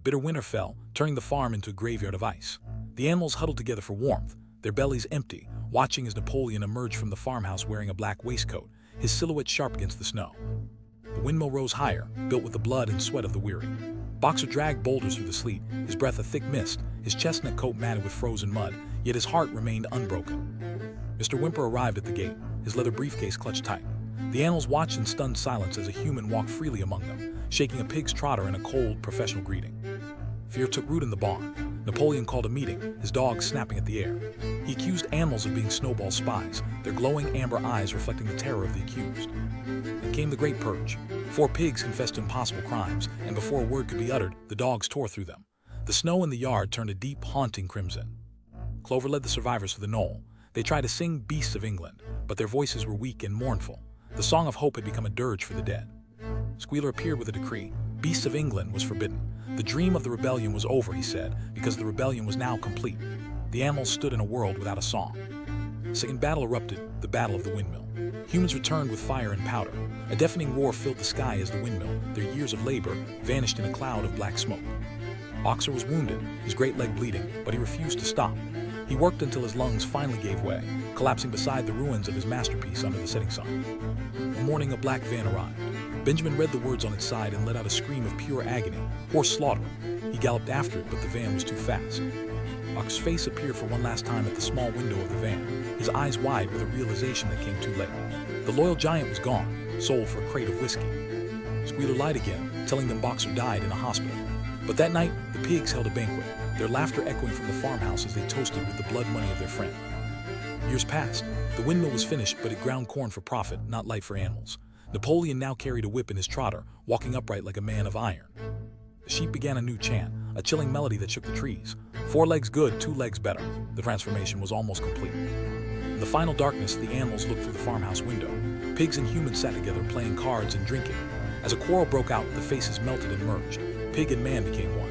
Bitter winter fell, turning the farm into a graveyard of ice. The animals huddled together for warmth, their bellies empty, watching as Napoleon emerged from the farmhouse wearing a black waistcoat, his silhouette sharp against the snow. The windmill rose higher, built with the blood and sweat of the weary. Boxer dragged boulders through the sleet, his breath a thick mist, his chestnut coat matted with frozen mud, yet his heart remained unbroken. Mr. Whymper arrived at the gate, his leather briefcase clutched tight. The animals watched in stunned silence as a human walked freely among them, shaking a pig's trotter in a cold, professional greeting. Fear took root in the barn. Napoleon called a meeting, his dogs snapping at the air. He accused animals of being Snowball's spies, their glowing amber eyes reflecting the terror of the accused. Then came the great purge. 4 pigs confessed impossible crimes, and before a word could be uttered, the dogs tore through them. The snow in the yard turned a deep, haunting crimson. Clover led the survivors to the knoll. They tried to sing Beasts of England, but their voices were weak and mournful. The song of hope had become a dirge for the dead. Squealer appeared with a decree. Beasts of England was forbidden. The dream of the rebellion was over, he said, because the rebellion was now complete. The animals stood in a world without a song. A second battle erupted, the Battle of the Windmill. Humans returned with fire and powder. A deafening roar filled the sky as the windmill, their years of labor, vanished in a cloud of black smoke. Boxer was wounded, his great leg bleeding, but he refused to stop. He worked until his lungs finally gave way, collapsing beside the ruins of his masterpiece under the setting sun. One morning, a black van arrived. Benjamin read the words on its side and let out a scream of pure agony, horse slaughter. He galloped after it, but the van was too fast. Boxer's face appeared for one last time at the small window of the van, his eyes wide with a realization that came too late. The loyal giant was gone, sold for a crate of whiskey. Squealer lied again, telling them Boxer died in a hospital. But that night, the pigs held a banquet, their laughter echoing from the farmhouse as they toasted with the blood money of their friend. Years passed. The windmill was finished, but it ground corn for profit, not light for animals. Napoleon now carried a whip in his trotter, walking upright like a man of iron. The sheep began a new chant, a chilling melody that shook the trees. 4 legs good, 2 legs better. The transformation was almost complete. In the final darkness, the animals looked through the farmhouse window. Pigs and humans sat together, playing cards and drinking. As a quarrel broke out, the faces melted and merged. Pig and man became one.